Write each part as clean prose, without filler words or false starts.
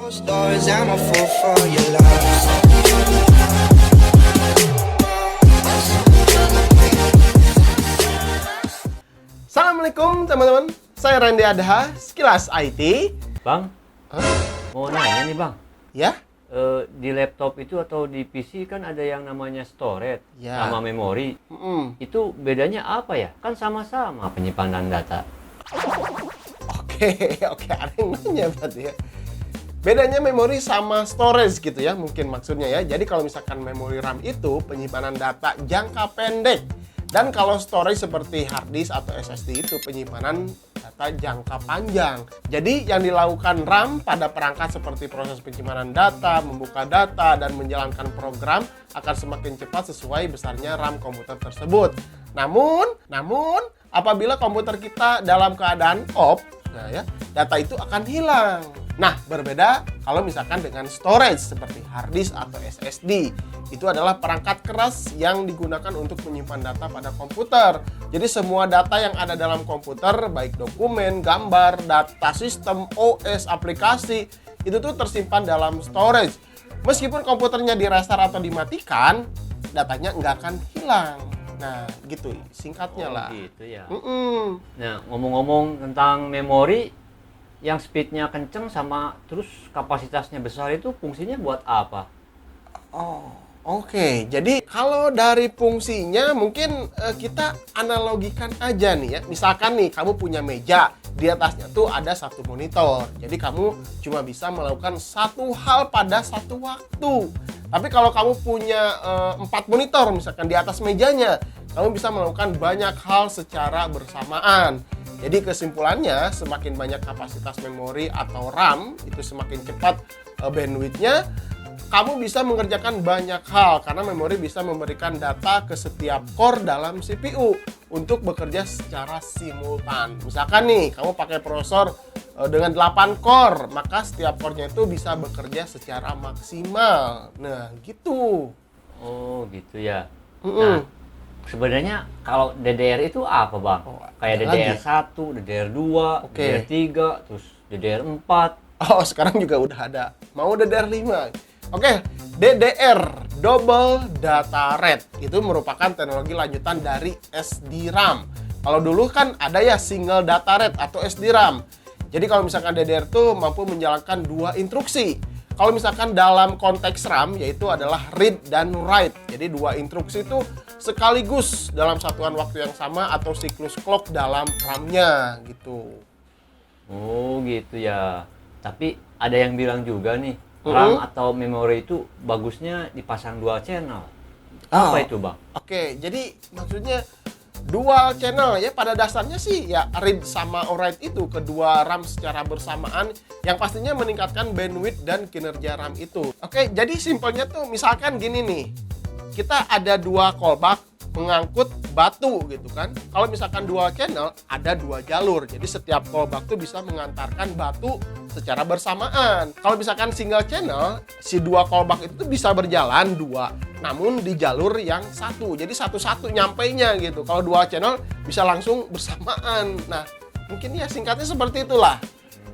Doors, I'm a fool for your love. Assalamualaikum teman-teman, saya Randy Adha, Sekilas IT. Bang, mau nanya nih bang, Ya, di laptop itu atau di PC kan ada yang namanya storage Ya. sama memori. Itu bedanya apa ya? Kan sama-sama penyimpanan data. Oke, ada yang nanya berarti ya. Bedanya memori sama storage gitu ya, mungkin maksudnya ya. Jadi kalau misalkan memori RAM itu penyimpanan data jangka pendek. Dan kalau storage seperti hard disk atau SSD itu penyimpanan data jangka panjang. Jadi yang dilakukan RAM pada perangkat seperti proses penyimpanan data, membuka data, dan menjalankan program akan semakin cepat sesuai besarnya RAM komputer tersebut. Namun apabila komputer kita dalam keadaan off, nah ya, data itu akan hilang. Nah, berbeda kalau misalkan dengan storage seperti hard disk atau SSD. Itu adalah perangkat keras yang digunakan untuk menyimpan data pada komputer. Jadi semua data yang ada dalam komputer, baik dokumen, gambar, data sistem, OS, aplikasi, itu tuh tersimpan dalam storage. Meskipun komputernya di-restart atau dimatikan, datanya nggak akan hilang. Nah, gitu singkatnya lah. Gitu ya. Mm-mm. Nah, ngomong-ngomong tentang memori, yang speednya kenceng sama terus kapasitasnya besar itu fungsinya buat apa? Oh, oke. Jadi kalau dari fungsinya mungkin kita analogikan aja nih ya. Misalkan nih kamu punya meja, di atasnya tuh ada satu monitor. Jadi kamu cuma bisa melakukan satu hal pada satu waktu. Tapi kalau kamu punya 4 monitor misalkan di atas mejanya, kamu bisa melakukan banyak hal secara bersamaan. Jadi kesimpulannya, semakin banyak kapasitas memori atau RAM, itu semakin cepat bandwidth-nya. Kamu bisa mengerjakan banyak hal karena memori bisa memberikan data ke setiap core dalam CPU untuk bekerja secara simultan. Misalkan nih, kamu pakai prosesor dengan 8 core, maka setiap core-nya itu bisa bekerja secara maksimal. Nah, gitu. Oh, gitu ya. Nah, sebenarnya kalau DDR itu apa bang? Oh, Kayak ada DDR1, DDR2, Oke. DDR3, terus DDR4. Oh, sekarang juga udah ada. Mau DDR5. Oke, DDR, Double Data Rate. Itu merupakan teknologi lanjutan dari SDRAM. Kalau dulu kan ada ya Single Data Rate atau SDRAM. Jadi kalau misalkan DDR itu mampu menjalankan 2 instruksi. Kalau misalkan dalam konteks RAM, yaitu adalah read dan write. Jadi 2 instruksi itu sekaligus dalam satuan waktu yang sama atau siklus clock dalam RAM-nya gitu. Oh gitu ya. Tapi ada yang bilang juga nih, RAM atau memori itu bagusnya dipasang dual channel. Apa itu bang? Oke, jadi maksudnya dual channel ya, pada dasarnya sih ya read sama write itu kedua RAM secara bersamaan yang pastinya meningkatkan bandwidth dan kinerja RAM itu. Oke, jadi simpelnya tuh misalkan gini nih. Kita ada 2 callback mengangkut batu gitu kan. Kalau misalkan dual channel ada 2 jalur. Jadi setiap callback tuh bisa mengantarkan batu secara bersamaan. Kalau misalkan single channel, si 2 callback itu tuh bisa berjalan 2, namun di jalur yang satu. Jadi satu-satu nyampainya gitu. Kalau dual channel bisa langsung bersamaan. Nah, mungkin ya singkatnya seperti itulah.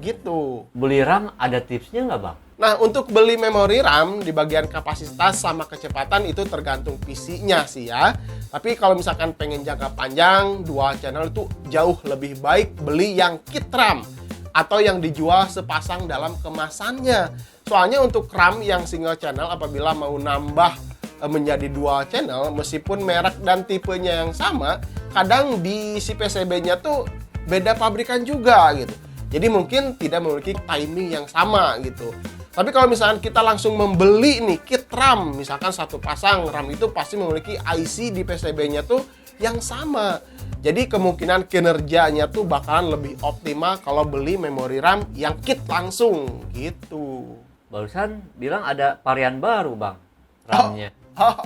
Gitu. Beli RAM ada tipsnya nggak bang? Nah, untuk beli memori RAM di bagian kapasitas sama kecepatan itu tergantung PC-nya sih ya. Tapi kalau misalkan pengen jangka panjang, dual channel itu jauh lebih baik beli yang kit RAM atau yang dijual sepasang dalam kemasannya. Soalnya untuk RAM yang single channel apabila mau nambah menjadi dual channel, meskipun merek dan tipenya yang sama, kadang di si PCB-nya tuh beda pabrikan juga gitu. Jadi mungkin tidak memiliki timing yang sama gitu. Tapi kalau misalkan kita langsung membeli nih kit RAM, misalkan satu pasang RAM itu pasti memiliki IC di PCB-nya tuh yang sama. Jadi kemungkinan kinerjanya tuh bakalan lebih optimal kalau beli memori RAM yang kit langsung gitu. Barusan bilang ada varian baru bang, RAM-nya.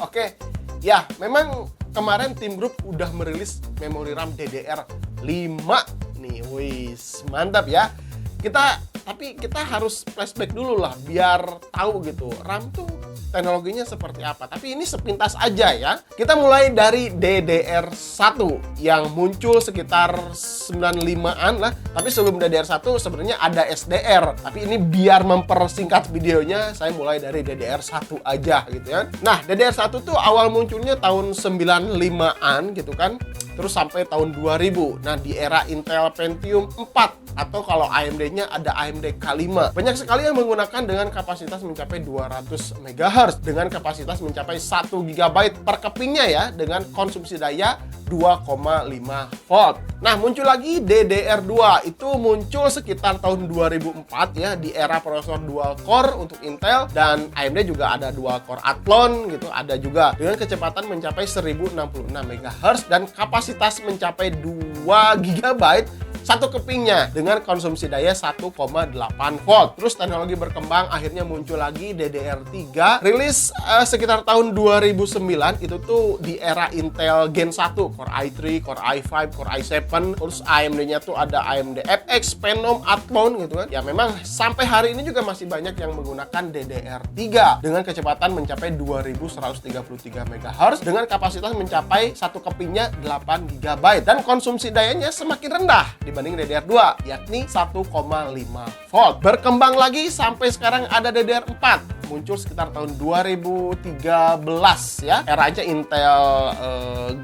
Oke. Ya, memang kemarin tim grup udah merilis memori RAM DDR5 nih. Wis, mantap ya. Tapi kita harus flashback dulu lah biar tahu gitu. RAM tuh teknologinya seperti apa. Tapi ini sepintas aja ya. Kita mulai dari DDR1 yang muncul sekitar 95-an lah. Tapi sebelum DDR1 sebenarnya ada SDR. Tapi ini biar mempersingkat videonya, saya mulai dari DDR1 aja gitu ya. Nah, DDR1 tuh awal munculnya tahun 95-an gitu kan. Terus sampai tahun 2000. Nah, di era Intel Pentium 4 atau kalau AMD-nya ada AMD K5. Banyak sekali yang menggunakan dengan kapasitas mencapai 200 MHz dengan kapasitas mencapai 1 GB per kepingnya ya, dengan konsumsi daya 2,5 volt. Nah, muncul lagi DDR2. Itu muncul sekitar tahun 2004 ya, di era prosesor dual core untuk Intel, dan AMD juga ada dual core Athlon gitu, ada juga dengan kecepatan mencapai 1066 MHz dan kapasitas mencapai 2 GB satu kepingnya dengan konsumsi daya 1,8 volt. Terus teknologi berkembang, akhirnya muncul lagi DDR3, rilis sekitar tahun 2009. Itu tuh di era Intel Gen 1, Core i3, Core i5, Core i7. Terus AMD-nya tuh ada AMD FX, Phenom, Athlon gitu kan. Ya memang sampai hari ini juga masih banyak yang menggunakan DDR3 dengan kecepatan mencapai 2133 MHz dengan kapasitas mencapai satu kepingnya 8 GB dan konsumsi dayanya semakin rendah dibanding DDR2, yakni 1,5 volt. Berkembang lagi sampai sekarang ada DDR4. Muncul sekitar tahun 2013 ya. Eranya Intel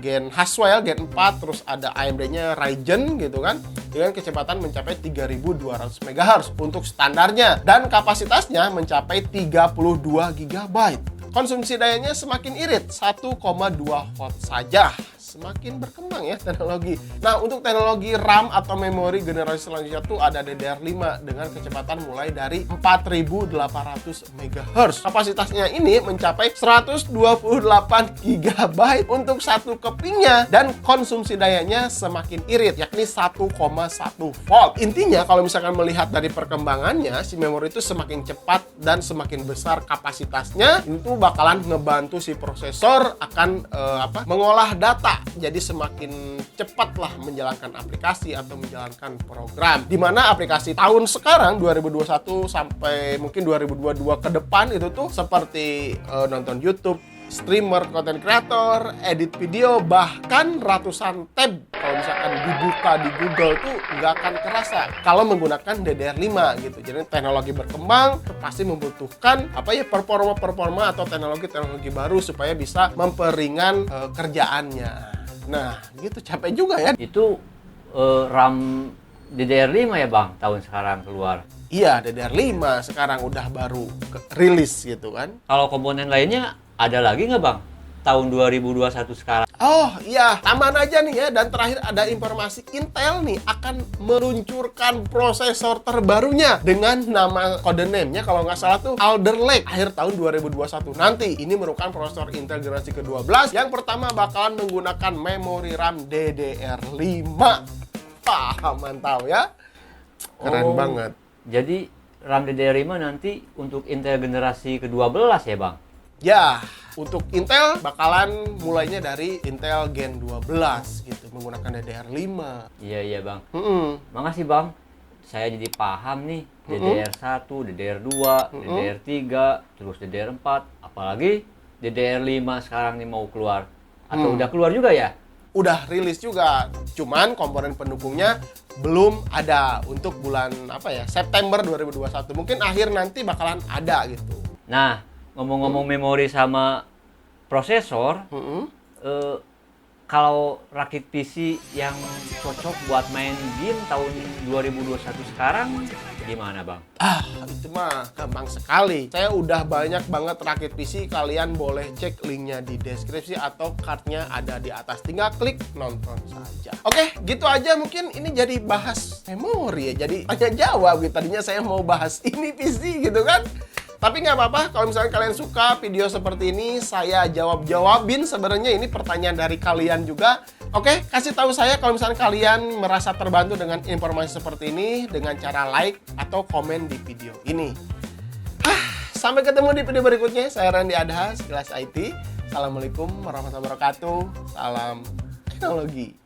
Gen Haswell, Gen 4, terus ada AMD-nya Ryzen gitu kan. Dengan kecepatan mencapai 3200 MHz untuk standarnya dan kapasitasnya mencapai 32 GB. Konsumsi dayanya semakin irit, 1,2 volt saja. Semakin berkembang ya teknologi. Nah, untuk teknologi RAM atau memori generasi selanjutnya tuh ada DDR5 dengan kecepatan mulai dari 4800 MHz. Kapasitasnya ini mencapai 128 GB untuk satu kepingnya dan konsumsi dayanya semakin irit, yakni 1,1 volt. Intinya kalau misalkan melihat dari perkembangannya, si memori itu semakin cepat dan semakin besar kapasitasnya, itu bakalan ngebantu si prosesor akan mengolah data. Jadi semakin cepat lah menjalankan aplikasi atau menjalankan program. Dimana aplikasi tahun sekarang 2021 sampai mungkin 2022 ke depan itu tuh seperti nonton YouTube, streamer, content creator, edit video, bahkan ratusan tab kalau misalkan dibuka di Google tuh nggak akan kerasa kalau menggunakan DDR5 gitu. Jadi teknologi berkembang pasti membutuhkan performa atau teknologi baru supaya bisa memperingan kerjaannya. Nah, gitu capek juga ya. Itu RAM DDR5 ya Bang, tahun sekarang keluar. Iya, DDR5 sekarang udah baru rilis gitu kan. Kalau komponen lainnya ada lagi nggak Bang? Tahun 2021 sekarang. Oh iya, tambahan aja nih ya. Dan terakhir ada informasi Intel nih akan meluncurkan prosesor terbarunya dengan nama kode name-nya kalau nggak salah tuh Alder Lake akhir tahun 2021 nanti. Ini merupakan prosesor Intel generasi ke-12 yang pertama bakalan menggunakan memori RAM DDR5. Wah, mantap ya. Keren banget. Jadi RAM DDR5 nanti untuk Intel generasi ke-12 ya Bang? Ya, untuk Intel bakalan mulainya dari Intel Gen 12 gitu, menggunakan DDR5. Iya Bang. Makasih Bang. Saya jadi paham nih DDR1, DDR2, DDR3, terus DDR4, apalagi DDR5 sekarang nih mau keluar. Atau udah keluar juga ya? Udah rilis juga. Cuman komponen pendukungnya belum ada untuk bulan September 2021. Mungkin akhir nanti bakalan ada gitu. Nah, ngomong-ngomong memori sama prosesor, kalau rakit PC yang cocok buat main game tahun 2021 sekarang gimana Bang? Itu mah gampang sekali. Saya udah banyak banget rakit PC, kalian boleh cek linknya di deskripsi atau cardnya ada di atas. Tinggal klik nonton saja. Oke, gitu aja mungkin ini jadi bahas memori ya. Jadi tanya jawab gitu. Tadinya saya mau bahas ini PC gitu kan. Tapi nggak apa-apa, kalau misalnya kalian suka video seperti ini, saya jawabin sebenarnya ini pertanyaan dari kalian juga. Oke, kasih tahu saya kalau misalnya kalian merasa terbantu dengan informasi seperti ini dengan cara like atau komen di video ini. Sampai ketemu di video berikutnya. Saya Randy Adha, Sekilas IT. Assalamualaikum warahmatullahi wabarakatuh. Salam teknologi.